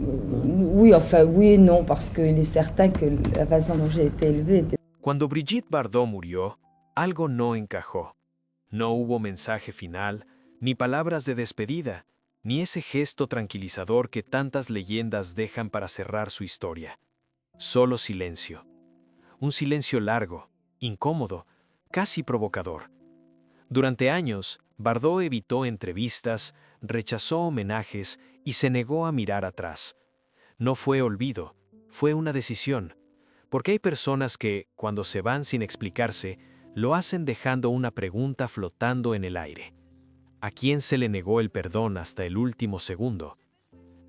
Oui, enfin oui et non, parce qu'il est certain que la façon dont j'ai été élevée était... Cuando Brigitte Bardot murió, algo no encajó. No hubo mensaje final, ni palabras de despedida, ni ese gesto tranquilizador que tantas leyendas dejan para cerrar su historia. Solo silencio. Un silencio largo, incómodo, casi provocador. Durante años, Bardot evitó entrevistas, rechazó homenajes y se negó a mirar atrás. No fue olvido, fue una decisión, porque hay personas que, cuando se van sin explicarse, lo hacen dejando una pregunta flotando en el aire. ¿A quién se le negó el perdón hasta el último segundo?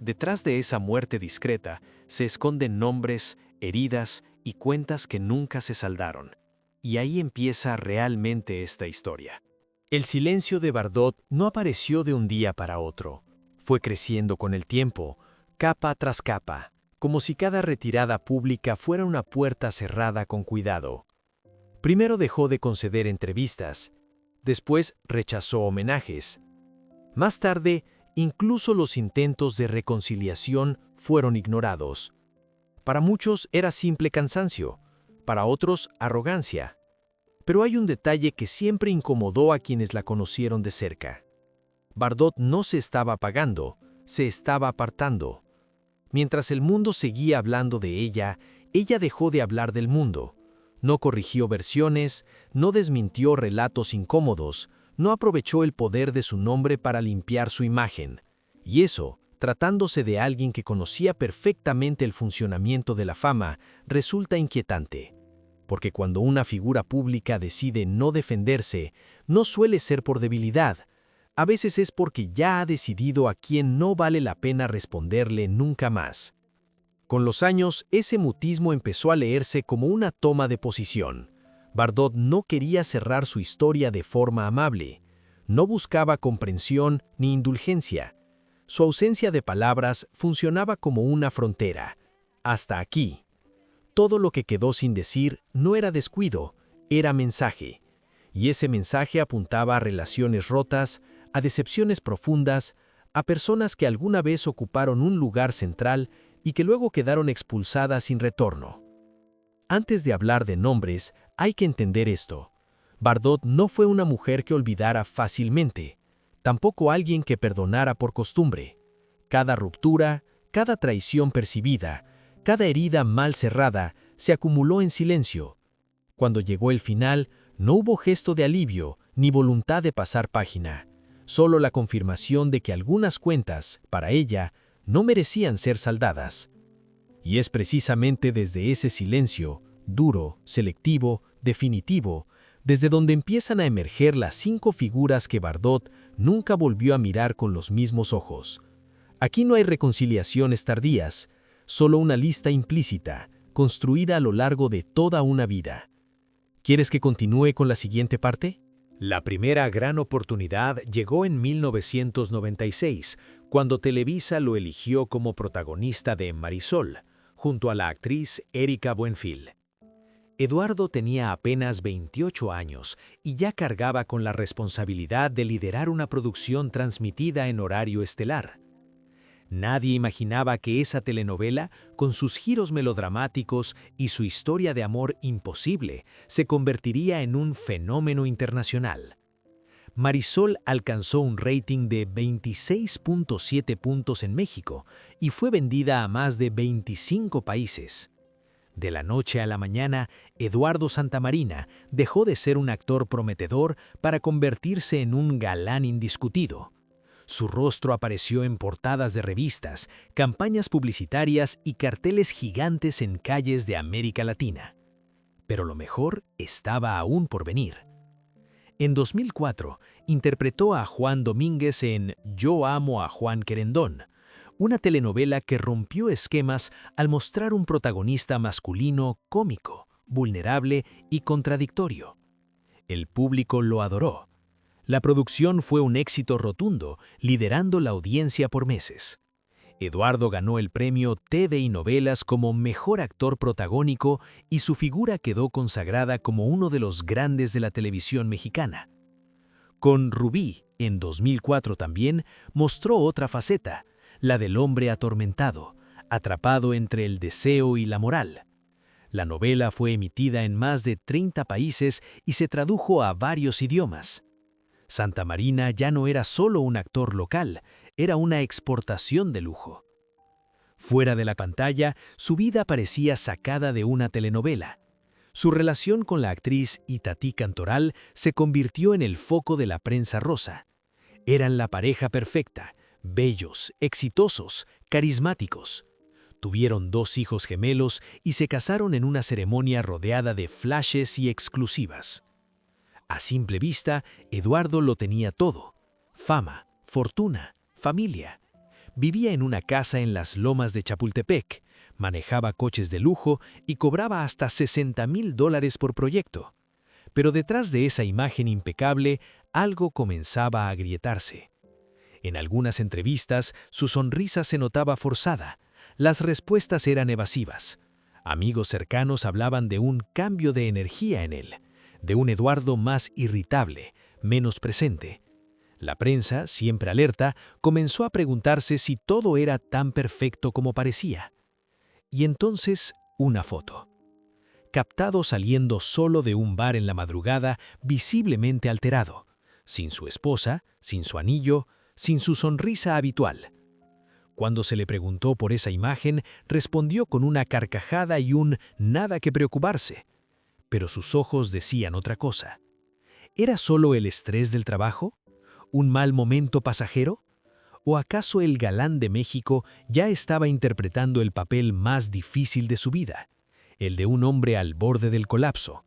Detrás de esa muerte discreta se esconden nombres, heridas y cuentas que nunca se saldaron. Y ahí empieza realmente esta historia. El silencio de Bardot no apareció de un día para otro. Fue creciendo con el tiempo, capa tras capa, como si cada retirada pública fuera una puerta cerrada con cuidado. Primero dejó de conceder entrevistas, después rechazó homenajes. Más tarde, incluso los intentos de reconciliación fueron ignorados. Para muchos era simple cansancio, para otros arrogancia. Pero hay un detalle que siempre incomodó a quienes la conocieron de cerca. Bardot no se estaba apagando, se estaba apartando. Mientras el mundo seguía hablando de ella dejó de hablar del mundo. No corrigió versiones, no desmintió relatos incómodos, no aprovechó el poder de su nombre para limpiar su imagen. Y eso, tratándose de alguien que conocía perfectamente el funcionamiento de la fama, resulta inquietante. Porque cuando una figura pública decide no defenderse, no suele ser por debilidad. A veces es porque ya ha decidido a quién no vale la pena responderle nunca más. Con los años, ese mutismo empezó a leerse como una toma de posición. Bardot no quería cerrar su historia de forma amable. No buscaba comprensión ni indulgencia. Su ausencia de palabras funcionaba como una frontera. Hasta aquí. Todo lo que quedó sin decir no era descuido, era mensaje. Y ese mensaje apuntaba a relaciones rotas, a decepciones profundas, a personas que alguna vez ocuparon un lugar central y que luego quedaron expulsadas sin retorno. Antes de hablar de nombres, hay que entender esto. Bardot no fue una mujer que olvidara fácilmente, tampoco alguien que perdonara por costumbre. Cada ruptura, cada traición percibida, cada herida mal cerrada se acumuló en silencio. Cuando llegó el final, no hubo gesto de alivio ni voluntad de pasar página, solo la confirmación de que algunas cuentas, para ella, no merecían ser saldadas. Y es precisamente desde ese silencio, duro, selectivo, definitivo, desde donde empiezan a emerger las 5 figuras que Bardot nunca volvió a mirar con los mismos ojos. Aquí no hay reconciliaciones tardías, solo una lista implícita, construida a lo largo de toda una vida. ¿Quieres que continúe con la siguiente parte? La primera gran oportunidad llegó en 1996, cuando Televisa lo eligió como protagonista de Marisol, junto a la actriz Erika Buenfil. Eduardo tenía apenas 28 años y ya cargaba con la responsabilidad de liderar una producción transmitida en horario estelar. Nadie imaginaba que esa telenovela, con sus giros melodramáticos y su historia de amor imposible, se convertiría en un fenómeno internacional. Marisol alcanzó un rating de 26.7 puntos en México y fue vendida a más de 25 países. De la noche a la mañana, Eduardo Santamarina dejó de ser un actor prometedor para convertirse en un galán indiscutido. Su rostro apareció en portadas de revistas, campañas publicitarias y carteles gigantes en calles de América Latina. Pero lo mejor estaba aún por venir. En 2004, interpretó a Juan Domínguez en Yo amo a Juan Querendón, una telenovela que rompió esquemas al mostrar un protagonista masculino cómico, vulnerable y contradictorio. El público lo adoró. La producción fue un éxito rotundo, liderando la audiencia por meses. Eduardo ganó el premio TV y Novelas como Mejor Actor Protagónico y su figura quedó consagrada como uno de los grandes de la televisión mexicana. Con Rubí, en 2004 también, mostró otra faceta, la del hombre atormentado, atrapado entre el deseo y la moral. La novela fue emitida en más de 30 países y se tradujo a varios idiomas. Santa Marina ya no era solo un actor local, era una exportación de lujo. Fuera de la pantalla, su vida parecía sacada de una telenovela. Su relación con la actriz Itatí Cantoral se convirtió en el foco de la prensa rosa. Eran la pareja perfecta, bellos, exitosos, carismáticos. Tuvieron 2 hijos gemelos y se casaron en una ceremonia rodeada de flashes y exclusivas. A simple vista, Eduardo lo tenía todo: fama, fortuna, familia. Vivía en una casa en las lomas de Chapultepec, manejaba coches de lujo y cobraba hasta $60,000 por proyecto. Pero detrás de esa imagen impecable, algo comenzaba a agrietarse. En algunas entrevistas, su sonrisa se notaba forzada, las respuestas eran evasivas. Amigos cercanos hablaban de un cambio de energía en él, de un Eduardo más irritable, menos presente. La prensa, siempre alerta, comenzó a preguntarse si todo era tan perfecto como parecía. Y entonces, una foto. Captado saliendo solo de un bar en la madrugada, visiblemente alterado, sin su esposa, sin su anillo, sin su sonrisa habitual. Cuando se le preguntó por esa imagen, respondió con una carcajada y un nada que preocuparse. Pero sus ojos decían otra cosa. ¿Era solo el estrés del trabajo? ¿Un mal momento pasajero? ¿O acaso el galán de México ya estaba interpretando el papel más difícil de su vida, el de un hombre al borde del colapso?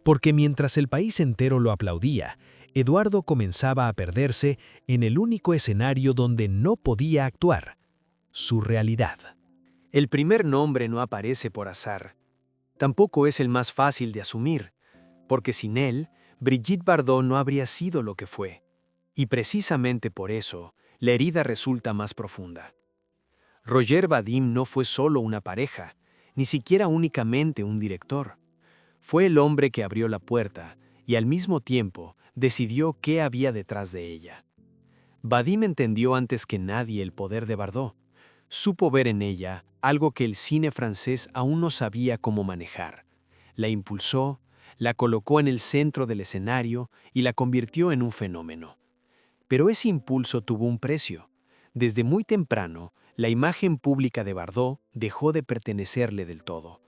Porque mientras el país entero lo aplaudía, Eduardo comenzaba a perderse en el único escenario donde no podía actuar: su realidad. El primer nombre no aparece por azar. Tampoco es el más fácil de asumir, porque sin él, Brigitte Bardot no habría sido lo que fue. Y precisamente por eso, la herida resulta más profunda. Roger Vadim no fue solo una pareja, ni siquiera únicamente un director. Fue el hombre que abrió la puerta y al mismo tiempo decidió qué había detrás de ella. Vadim entendió antes que nadie el poder de Bardot. Supo ver en ella algo que el cine francés aún no sabía cómo manejar. La impulsó, la colocó en el centro del escenario y la convirtió en un fenómeno. Pero ese impulso tuvo un precio. Desde muy temprano, la imagen pública de Bardot dejó de pertenecerle del todo.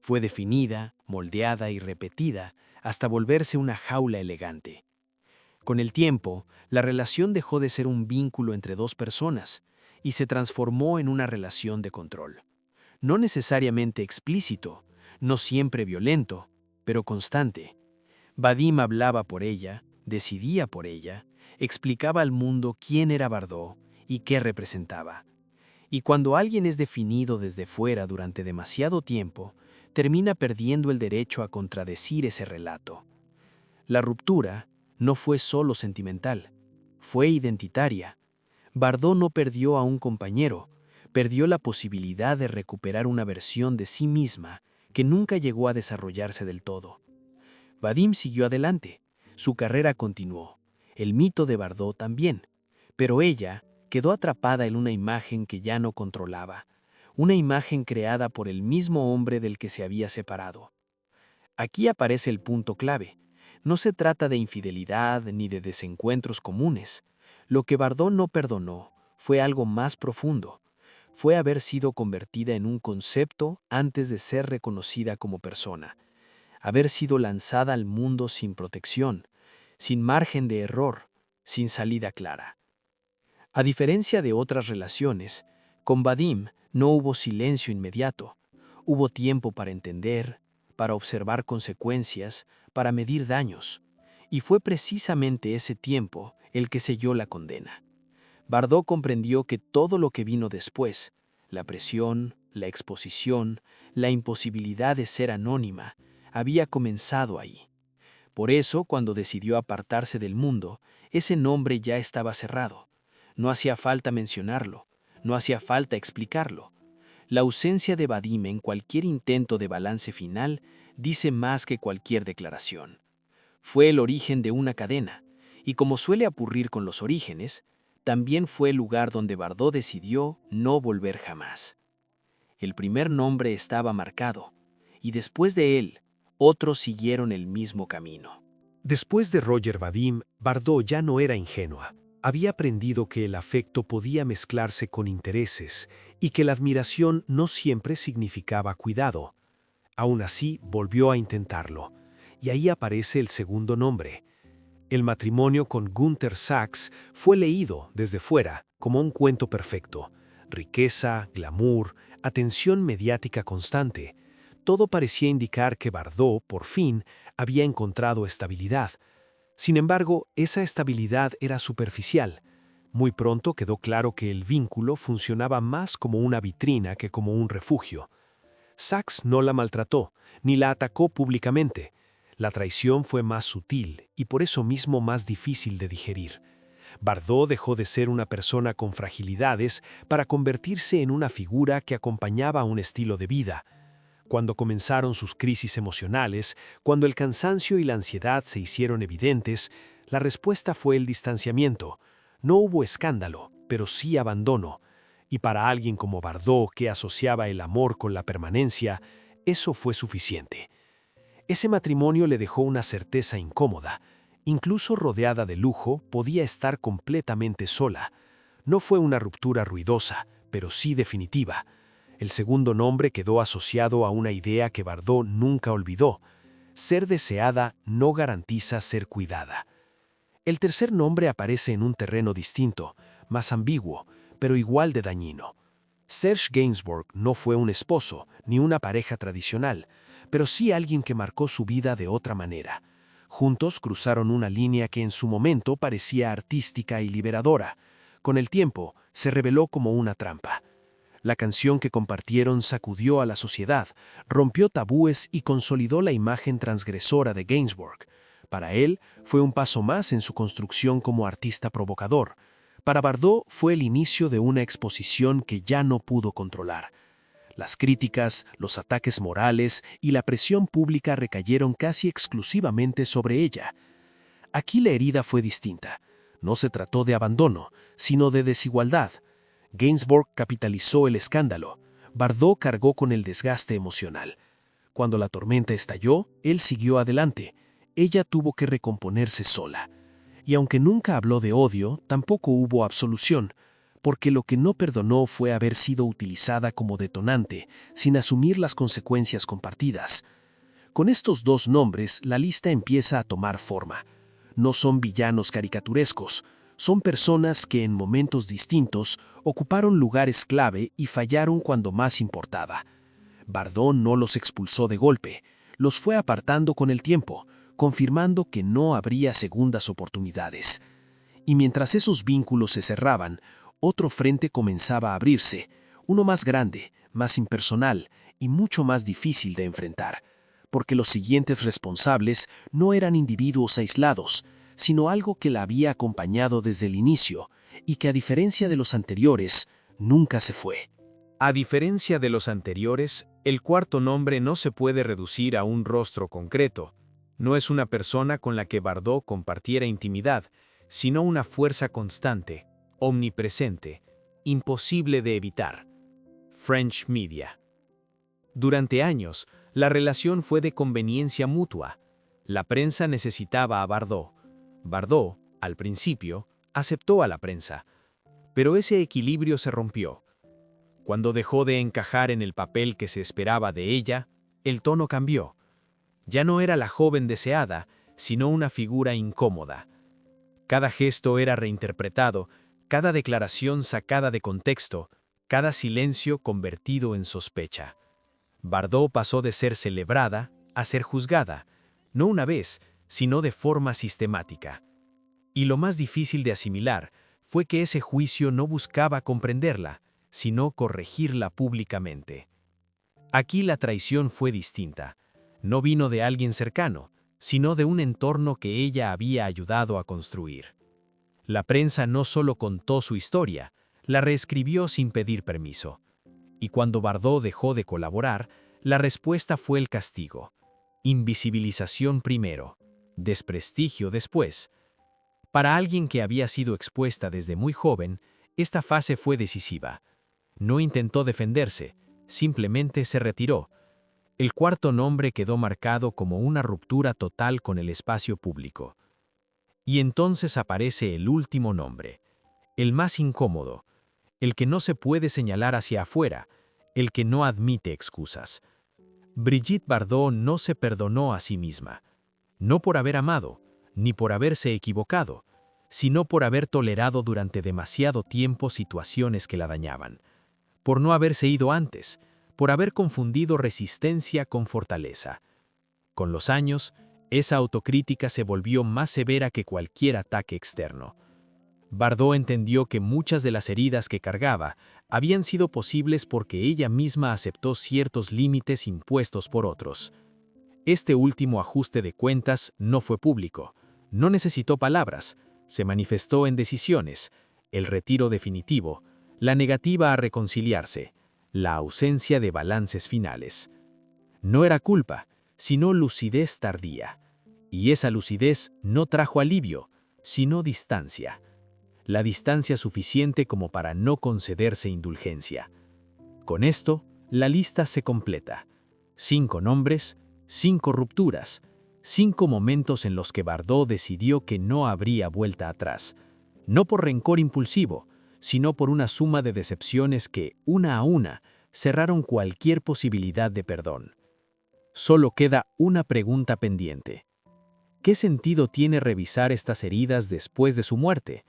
Fue definida, moldeada y repetida hasta volverse una jaula elegante. Con el tiempo, la relación dejó de ser un vínculo entre 2 personas y se transformó en una relación de control. No necesariamente explícito, no siempre violento, pero constante. Vadim hablaba por ella, decidía por ella, explicaba al mundo quién era Bardot y qué representaba. Y cuando alguien es definido desde fuera durante demasiado tiempo, termina perdiendo el derecho a contradecir ese relato. La ruptura no fue solo sentimental, fue identitaria. Bardot no perdió a un compañero, perdió la posibilidad de recuperar una versión de sí misma que nunca llegó a desarrollarse del todo. Vadim siguió adelante, su carrera continuó, el mito de Bardot también, pero ella quedó atrapada en una imagen que ya no controlaba, una imagen creada por el mismo hombre del que se había separado. Aquí aparece el punto clave. No se trata de infidelidad ni de desencuentros comunes. Lo que Bardot no perdonó fue algo más profundo. Fue haber sido convertida en un concepto antes de ser reconocida como persona. Haber sido lanzada al mundo sin protección, sin margen de error, sin salida clara. A diferencia de otras relaciones, con Vadim no hubo silencio inmediato. Hubo tiempo para entender, para observar consecuencias, para medir daños. Y fue precisamente ese tiempo el que selló la condena. Bardot comprendió que todo lo que vino después, la presión, la exposición, la imposibilidad de ser anónima, había comenzado ahí. Por eso, cuando decidió apartarse del mundo, ese nombre ya estaba cerrado. No hacía falta mencionarlo, no hacía falta explicarlo. La ausencia de Vadim en cualquier intento de balance final dice más que cualquier declaración. Fue el origen de una cadena, y como suele ocurrir con los orígenes, también fue el lugar donde Bardot decidió no volver jamás. El primer nombre estaba marcado, y después de él, otros siguieron el mismo camino. Después de Roger Vadim, Bardot ya no era ingenua. Había aprendido que el afecto podía mezclarse con intereses y que la admiración no siempre significaba cuidado. Aún así, volvió a intentarlo, y ahí aparece el segundo nombre. El matrimonio con Günther Sachs fue leído desde fuera como un cuento perfecto. Riqueza, glamour, atención mediática constante. Todo parecía indicar que Bardot, por fin, había encontrado estabilidad. Sin embargo, esa estabilidad era superficial. Muy pronto quedó claro que el vínculo funcionaba más como una vitrina que como un refugio. Sachs no la maltrató, ni la atacó públicamente. La traición fue más sutil y por eso mismo más difícil de digerir. Bardot dejó de ser una persona con fragilidades para convertirse en una figura que acompañaba un estilo de vida. Cuando comenzaron sus crisis emocionales, cuando el cansancio y la ansiedad se hicieron evidentes, la respuesta fue el distanciamiento. No hubo escándalo, pero sí abandono. Y para alguien como Bardot, que asociaba el amor con la permanencia, eso fue suficiente. Ese matrimonio le dejó una certeza incómoda. Incluso rodeada de lujo, podía estar completamente sola. No fue una ruptura ruidosa, pero sí definitiva. El segundo nombre quedó asociado a una idea que Bardot nunca olvidó. Ser deseada no garantiza ser cuidada. El tercer nombre aparece en un terreno distinto, más ambiguo, pero igual de dañino. Serge Gainsbourg no fue un esposo, ni una pareja tradicional, pero sí alguien que marcó su vida de otra manera. Juntos cruzaron una línea que en su momento parecía artística y liberadora. Con el tiempo, se reveló como una trampa. La canción que compartieron sacudió a la sociedad, rompió tabúes y consolidó la imagen transgresora de Gainsbourg. Para él, fue un paso más en su construcción como artista provocador. Para Bardot fue el inicio de una exposición que ya no pudo controlar. Las críticas, los ataques morales y la presión pública recayeron casi exclusivamente sobre ella. Aquí la herida fue distinta. No se trató de abandono, sino de desigualdad. Gainsbourg capitalizó el escándalo. Bardot cargó con el desgaste emocional. Cuando la tormenta estalló, él siguió adelante. Ella tuvo que recomponerse sola. Y aunque nunca habló de odio, tampoco hubo absolución, porque lo que no perdonó fue haber sido utilizada como detonante, sin asumir las consecuencias compartidas. Con estos dos nombres, la lista empieza a tomar forma. No son villanos caricaturescos, son personas que en momentos distintos ocuparon lugares clave y fallaron cuando más importaba. Bardot no los expulsó de golpe, los fue apartando con el tiempo, confirmando que no habría segundas oportunidades. Y mientras esos vínculos se cerraban, otro frente comenzaba a abrirse, uno más grande, más impersonal y mucho más difícil de enfrentar, porque los siguientes responsables no eran individuos aislados, sino algo que la había acompañado desde el inicio y que, a diferencia de los anteriores, nunca se fue. A diferencia de los anteriores, el cuarto nombre no se puede reducir a un rostro concreto. No es una persona con la que Bardot compartiera intimidad, sino una fuerza constante, omnipresente, imposible de evitar. French Media. Durante años, la relación fue de conveniencia mutua. La prensa necesitaba a Bardot. Bardot, al principio, aceptó a la prensa. Pero ese equilibrio se rompió. Cuando dejó de encajar en el papel que se esperaba de ella, el tono cambió. Ya no era la joven deseada, sino una figura incómoda. Cada gesto era reinterpretado, cada declaración sacada de contexto, cada silencio convertido en sospecha. Bardot pasó de ser celebrada a ser juzgada, no una vez, sino de forma sistemática. Y lo más difícil de asimilar fue que ese juicio no buscaba comprenderla, sino corregirla públicamente. Aquí la traición fue distinta. No vino de alguien cercano, sino de un entorno que ella había ayudado a construir. La prensa no solo contó su historia, la reescribió sin pedir permiso. Y cuando Bardot dejó de colaborar, la respuesta fue el castigo. Invisibilización primero, desprestigio después. Para alguien que había sido expuesta desde muy joven, esta fase fue decisiva. No intentó defenderse, simplemente se retiró. El cuarto nombre quedó marcado como una ruptura total con el espacio público. Y entonces aparece el último nombre, el más incómodo, el que no se puede señalar hacia afuera, el que no admite excusas. Brigitte Bardot no se perdonó a sí misma, no por haber amado, ni por haberse equivocado, sino por haber tolerado durante demasiado tiempo situaciones que la dañaban, por no haberse ido antes, por haber confundido resistencia con fortaleza. Con los años, esa autocrítica se volvió más severa que cualquier ataque externo. Bardot entendió que muchas de las heridas que cargaba habían sido posibles porque ella misma aceptó ciertos límites impuestos por otros. Este último ajuste de cuentas no fue público, no necesitó palabras, se manifestó en decisiones, el retiro definitivo, la negativa a reconciliarse, la ausencia de balances finales. No era culpa, sino lucidez tardía. Y esa lucidez no trajo alivio, sino distancia. La distancia suficiente como para no concederse indulgencia. Con esto, la lista se completa. 5 nombres, 5 rupturas, 5 momentos en los que Bardot decidió que no habría vuelta atrás. No por rencor impulsivo, sino por una suma de decepciones que, una a una, cerraron cualquier posibilidad de perdón. Solo queda una pregunta pendiente. ¿Qué sentido tiene revisar estas heridas después de su muerte?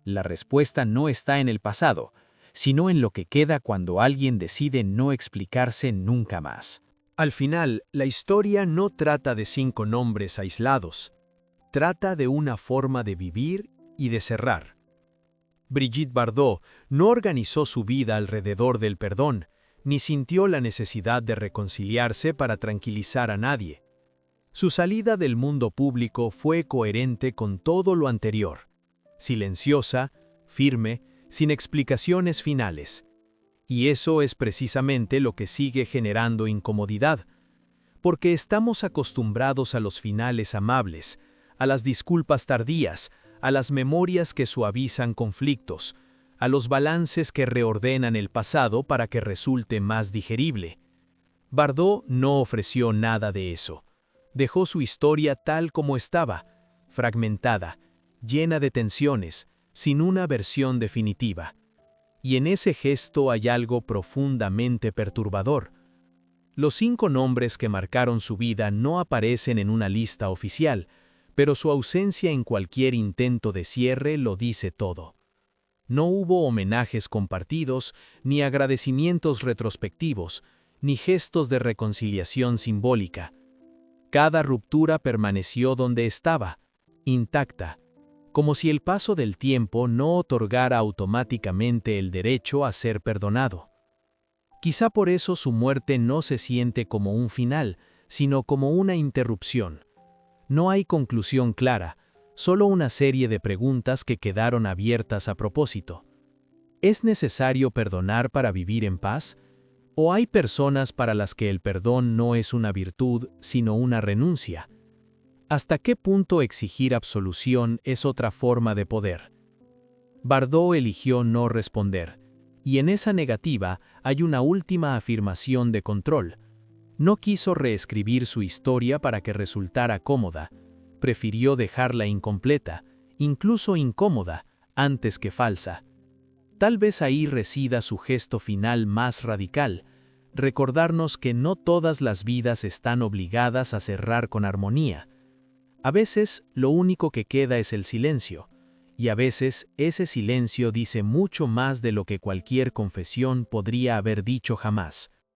La respuesta no está en el pasado, sino en lo que queda cuando alguien decide no explicarse nunca más. Al final, la historia no trata de 5 nombres aislados. Trata de una forma de vivir y de cerrar. Brigitte Bardot no organizó su vida alrededor del perdón, ni sintió la necesidad de reconciliarse para tranquilizar a nadie. Su salida del mundo público fue coherente con todo lo anterior. Silenciosa, firme, sin explicaciones finales. Y eso es precisamente lo que sigue generando incomodidad, porque estamos acostumbrados a los finales amables, a las disculpas tardías, a las memorias que suavizan conflictos, a los balances que reordenan el pasado para que resulte más digerible. Bardot no ofreció nada de eso. Dejó su historia tal como estaba, fragmentada, llena de tensiones, sin una versión definitiva. Y en ese gesto hay algo profundamente perturbador. Los 5 nombres que marcaron su vida no aparecen en una lista oficial, pero su ausencia en cualquier intento de cierre lo dice todo. No hubo homenajes compartidos, ni agradecimientos retrospectivos, ni gestos de reconciliación simbólica. Cada ruptura permaneció donde estaba, intacta, como si el paso del tiempo no otorgara automáticamente el derecho a ser perdonado. Quizá por eso su muerte no se siente como un final, sino como una interrupción. No hay conclusión clara, solo una serie de preguntas que quedaron abiertas a propósito. ¿Es necesario perdonar para vivir en paz? ¿O hay personas para las que el perdón no es una virtud, sino una renuncia? ¿Hasta qué punto exigir absolución es otra forma de poder? Bardot eligió no responder, y en esa negativa hay una última afirmación de control. No quiso reescribir su historia para que resultara cómoda, prefirió dejarla incompleta, incluso incómoda, antes que falsa. Tal vez ahí resida su gesto final más radical, recordarnos que no todas las vidas están obligadas a cerrar con armonía. A veces lo único que queda es el silencio, y a veces ese silencio dice mucho más de lo que cualquier confesión podría haber dicho jamás.